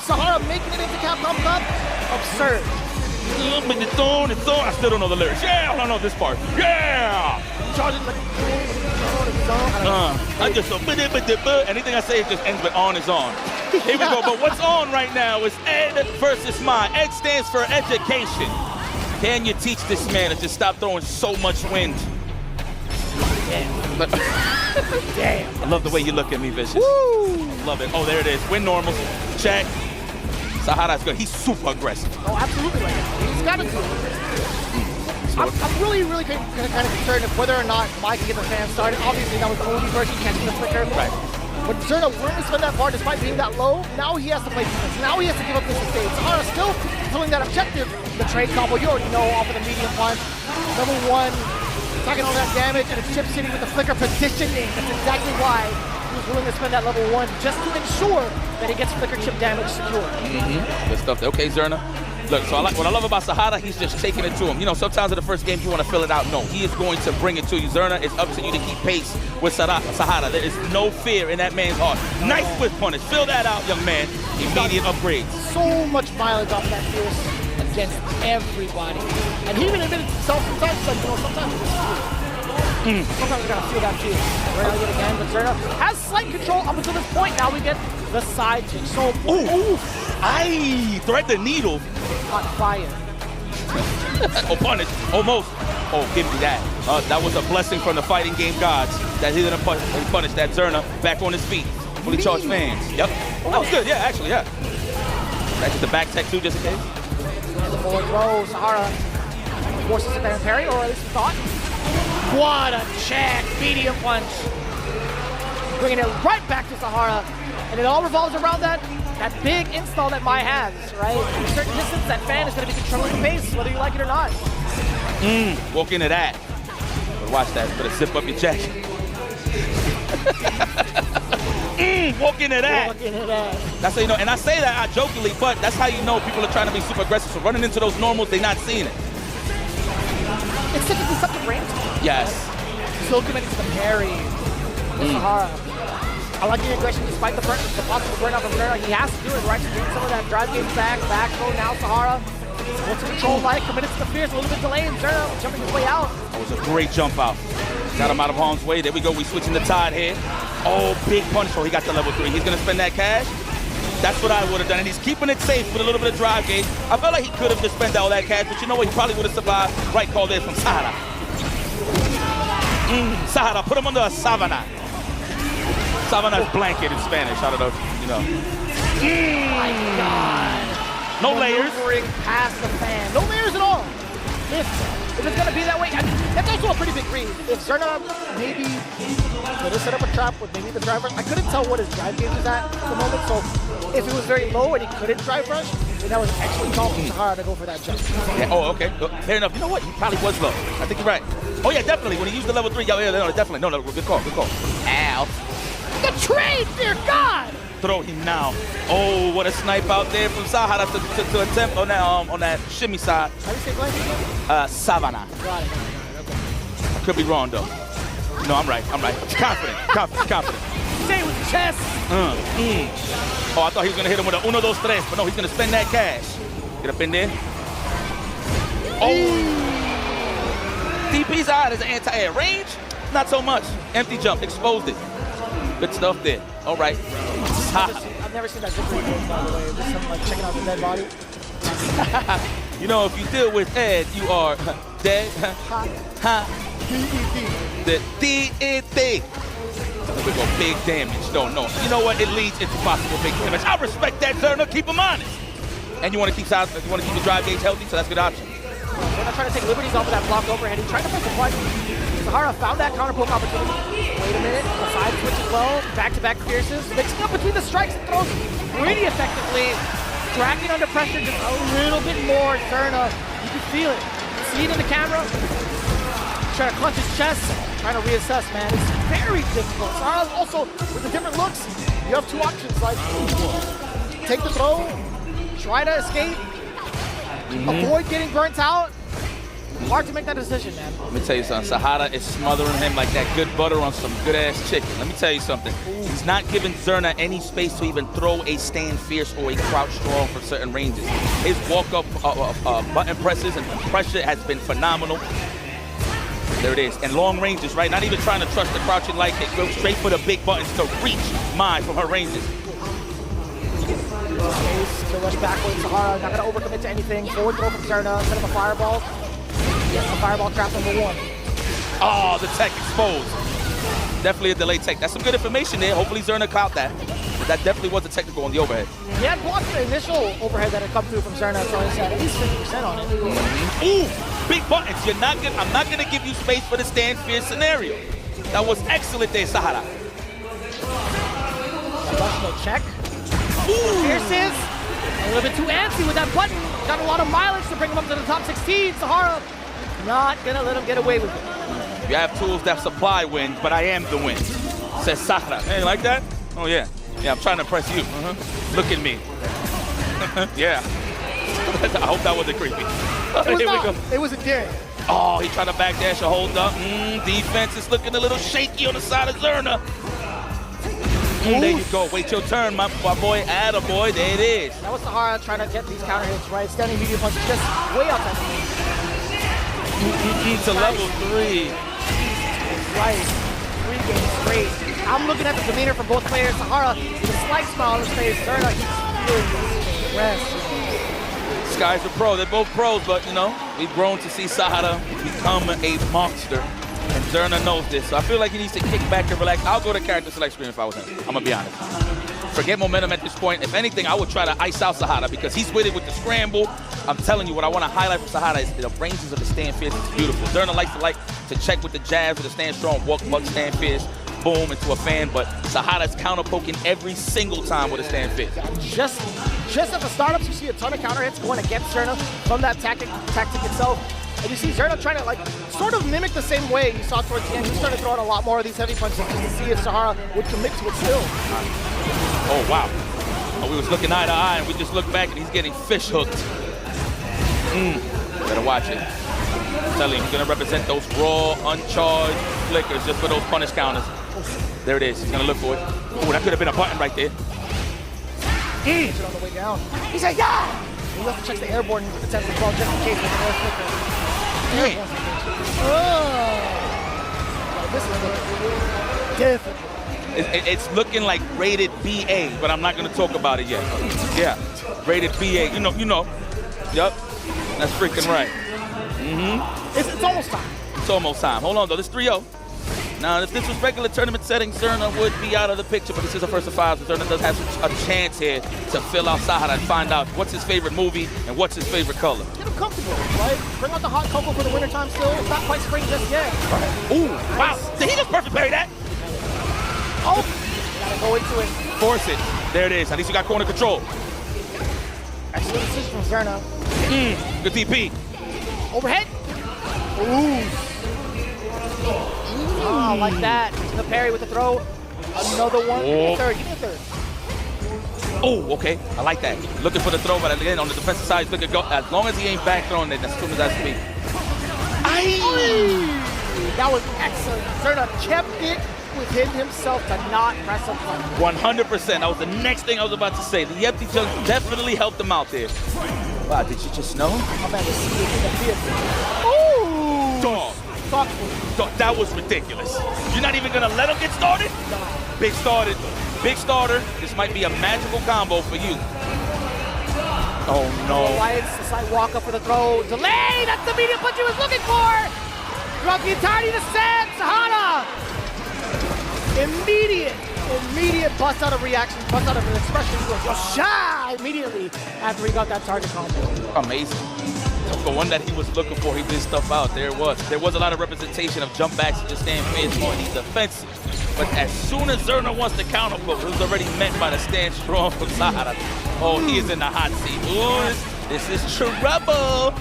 SAHARA making it into Capcom Cup, absurd. But the throne, I still don't know the lyrics. Yeah, I don't know this part. Yeah! Charging like, I just anything I say just ends with on is on. Here we go, but what's on right now is Ed versus Mai. Ed stands for education. Can you teach this man to just stop throwing so much wind? Damn. Damn. I love the way you look at me, Vicious. Woo! Love it. Oh, there it is. Win normals. Check. SAHARA's good. He's super aggressive. Oh, absolutely right now. He's got to do it. I'm really kind of concerned of whether or not Mai can get the fan started. Obviously, that was the only version catching the flicker. Right. But XERNA willing to spend that bar despite being that low. Now he has to play defense. Now he has to give up this estate. SAHARA still pulling that objective. The trade combo, you already know, off of the medium punch. Number one, taking all that damage, and it's chip sitting with the flicker positioning. That's exactly why he was willing to spend that level 1 just to ensure that he gets flicker chip damage secure. Good stuff. Okay, XERNA. Look, so what I love about SAHARA, he's just taking it to him. You know, sometimes in the first game you want to fill it out. No, he is going to bring it to you. XERNA, it's up to you to keep pace with SAHARA. There is no fear in that man's heart. Nice whip punish. Fill that out, young man. Immediate upgrades. So much mileage off that fierce against everybody. And he even admitted to himself sometimes, like, you know, sometimes it's sometimes we gotta feel that too. We're gonna get again, but XERNA has slight control up until this point. Now we get the side kick. So, ooh, aye, thread the needle. On fire. Oh, punish, almost. Oh, give me that. That was a blessing from the fighting game gods that he didn't punish that XERNA back on his feet. Fully charged fans. Yep. Oh, that was good. Yeah, actually, yeah. That's just the back tech too, just in case. The forward throw, SAHARA forces a fan parry, or at least thought. What a check, medium punch. Bringing it right back to SAHARA. And it all revolves around that big install that Mai has, right? At a certain distance, that fan is going to be controlling the pace, whether you like it or not. Walk into that. But watch that. Better zip up your jacket. Walk into that. Walk into that. That's how you know. And I say that jokingly, but that's how you know people are trying to be super aggressive. So running into those normals, they're not seeing it. It's such a deceptive range. Yes. Still committing to the parry. SAHARA. I like the aggression despite the possible burnout from XERNA. He has to do it, right? He's doing some of that drive game back throw. Now SAHARA wants to control light, committed to the fierce, a little bit delayed. XERNA jumping his way out. That was a great jump out. Got him out of harm's way. There we go. We switching the tide here. Oh, big punish. Oh, he got the level 3. He's going to spend that cash. That's what I would have done. And he's keeping it safe with a little bit of drive game. I felt like he could have just spent all that cash, but you know what? He probably would have survived. Right call there from SAHARA. SAHARA, put him under a savana. Savana's blanket in Spanish. I don't know if you know. My God. No layers. Maneuvering past the fan. No layers at all. If it's going to be that way, I mean, that's also a pretty big read. If XERNA maybe could have set up a trap with maybe the driver, I couldn't tell what his drive gauge was at the moment, so if it was very low and he couldn't drive rush, then that was actually called for SAHARA to go for that jump. Yeah, oh, okay. Fair enough. You know what? He probably was low. I think you're right. Oh, yeah, definitely. When he used the level 3, yeah, no, definitely. No, good call, good call. Ow. The trade, dear God! Throw him now. Oh, what a snipe out there from SAHARA to attempt on that shimmy side. How do you say blank again? Savana. Got it. Okay. I could be wrong though. No, I'm right. Confident. Say it with your chest. Oh, I thought he was gonna hit him with a 1, 2, 3, but no, he's gonna spend that cash. Get up in there. Oh. DP's out as an anti-air. Range? Not so much. Empty jump, exposed it. Good stuff there. All right. I've never seen that zip read, by the way. Just him like checking out the dead body. You know, if you deal with Ed, you are dead. The D-E-D. We go big damage. No. You know what? It leads into possible big damage. I respect that, XERNA. Keep him honest. And you want to keep the drive gauge healthy, so that's a good option. We're not trying to take liberties off of that block overhead. He's trying to press the punch. SAHARA found that counter poke opportunity. Wait a minute, the side switch as well. Back-to-back fierces. Mixing up between the strikes and throws pretty effectively. Dragging under pressure just a little bit more. XERNA, you can feel it. See it in the camera. Trying to clutch his chest. Trying to reassess, man. It's very difficult. SAHARA also, with the different looks, you have two options. Like, take the throw, try to escape, avoid getting burnt out, Hard to make that decision, man. Let me tell you something. SAHARA is smothering him like that good butter on some good-ass chicken. Let me tell you something. He's not giving XERNA any space to even throw a stand fierce or a crouch strong from certain ranges. His walk-up button presses and pressure has been phenomenal. There it is. And long ranges, right? Not even trying to trust the crouching like it. Go straight for the big buttons to reach Mai from her ranges. Kill rush backwards. SAHARA not going to overcommit to anything. Forward throw from XERNA instead of a fireball. Yes, the fireball trap number 1. Oh, the tech exposed. Definitely a delay tech. That's some good information there. Hopefully XERNA caught that. But that definitely was a technical on the overhead. He had blocked the initial overhead that had come through from XERNA, so he's at least 50% on it. Ooh, big buttons. I'm not gonna give you space for the stand fierce scenario. That was excellent there, SAHARA. No check. Fierces. A little bit too antsy with that button. Got a lot of mileage to bring him up to the top 16. SAHARA not gonna let him get away with it. You have tools that supply wins, but I am the win, says SAHARA. Hey, you like that? Oh yeah. Yeah, I'm trying to impress you. Look at me. Yeah. I hope that wasn't creepy. Here we go. It was a dare. Oh, he tried to backdash a hold up. Defense is looking a little shaky on the side of XERNA. There you go. Wait your turn, my boy. Attaboy. There it is. That was SAHARA trying to get these counter hits, right? Standing medium punches just way outside the range. To level 3. Right. 3 games straight. I'm looking at the demeanor from both players. SAHARA with a slight smile on his face. XERNA, he's feeling the rest. Guys are pro. They're both pros, but you know, we've grown to see SAHARA become a monster. And XERNA knows this, so I feel like he needs to kick back and relax. I'll go to character select screen if I was him. I'm gonna be honest. Forget momentum at this point. If anything, I would try to ice out SAHARA because he's with it with the scramble. I'm telling you, what I want to highlight from SAHARA is the ranges of the stand fierce. It's beautiful. XERNA likes to check with the jabs with the stand strong, walk, bug, stand fierce, boom, into a fan, but SAHARA's counter poking every single time with a stand fierce. Just at the startups, you see a ton of counter hits going against XERNA from that tactic itself. And you see XERNA trying to like sort of mimic the same way you saw towards the end. He's starting to throw out a lot more of these heavy punches just to see if SAHARA would commit to it still. Oh, wow. Oh, we was looking eye to eye, and we just looked back, and he's getting fish hooked. Better watch it. I'm telling you, he's going to represent those raw, uncharged flickers just for those punish counters. There it is. He's going to look for it. Oh, that could have been a button right there. He's on the way down. He said, yeah! He also checks the airborne attempt as well, just in case with the air flicker. This is difficult. It's looking like rated BA, but I'm not going to talk about it yet. Yeah, rated BA. You know. Yup, that's freaking right. It's almost time. It's almost time. Hold on, though. This 3-0. Now, if this was regular tournament setting, XERNA would be out of the picture, but this is a first of 5, so XERNA does have a chance here to fill out SAHARA and find out what's his favorite movie and what's his favorite color. Get him comfortable, right? Bring out the hot cocoa for the wintertime still. It's not quite spring just yet. Ooh, wow. Did he just perfect parry that? Oh, gotta go into it. Force it. There it is. At least you got corner control. Excellent decision from XERNA. Good TP. Overhead. Ooh. Oh, like that. The parry with the throw. Another one. Give me a third. Give me a third. Oh, okay. I like that. Looking for the throw, but again, on the defensive side, he's looking to go. As long as he ain't back throwing it, as soon as that's me. That was excellent. XERNA kept it within himself to not press a button. 100%. That was the next thing I was about to say. The empty jump definitely helped him out there. Wow, did you just know? I'm at the Ooh! Dog. That was ridiculous. You're not even gonna let him get started? Big started. Big starter. This might be a magical combo for you. Oh no. The slight walk up for the throw. Delay! That's the medium punch he was looking for! Throughout the entirety of the set, SAHARA! Immediate bust out of reaction, bust out of an expression. He goes, "Yosha!" immediately after he got that target combo. Amazing. The one that he was looking for, he did stuff out. There was a lot of representation of jump backs and just stand fierce on these defensive. But as soon as XERNA wants to counter poke, it was already met by the stand strong from SAHARA. Oh, he is in the hot seat. Ooh, this is trouble.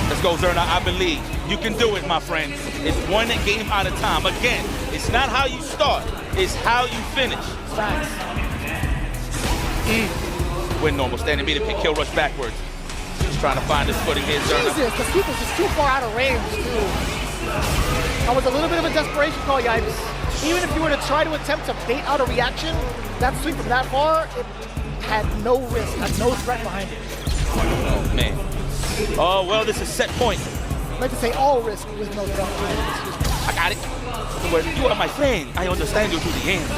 Let's go, XERNA. I believe you can do it, my friends. It's one game at a time. Again, it's not how you start, it's how you finish. Facts. Win normal, standing medium, kick, kill, rush backwards. just trying to find his footing here, Zerna. Jesus, the sweep was just too far out of range, too. That was a little bit of a desperation call, Yipes. Even if you were to try to attempt to bait out a reaction, that sweep from that far, it had no risk, had no threat behind it. Oh, man. Oh, well, this is set point. I meant to say all risk with no threat behind it. Excuse me. I got it. You are my friend. I understand you to the end.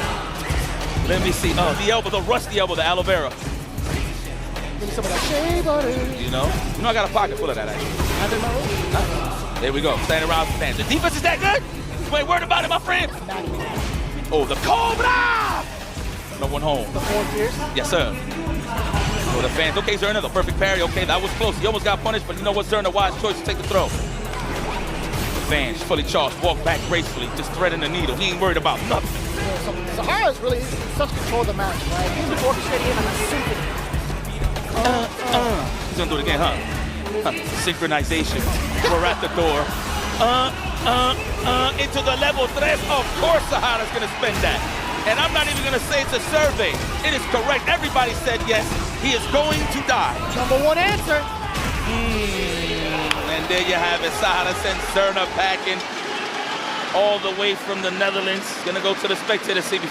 Let me see. Oh, the elbow, the rusty elbow, the aloe vera. Give me some of that shea butter. You know I got a pocket full of that, actually. I don't know. There we go. Standing around, stand. The defense is that good? You ain't worried about it, my friend. Oh, the Cobra! No one home. The 4 gears? Yes, sir. Oh, the fans. Okay, Zerna, the perfect parry. Okay, that was close. He almost got punished, but you know what, Zerna? Wise choice to take the throw. The fans, fully charged, walk back gracefully, just threading the needle. He ain't worried about nothing. Yeah, so Sahara is really in such control of the match, right? He's been orchestrating in on a symphony. He's gonna do it again, huh? Synchronization. We're at the door. Into the level 3. Of course Sahara's gonna spend that. And I'm not even gonna say it's a survey. It is correct. Everybody said yes. He is going to die. Number 1 answer. And there you have it. Sahara sends Zerna packing all the way from the Netherlands. Gonna go to the spectator seat.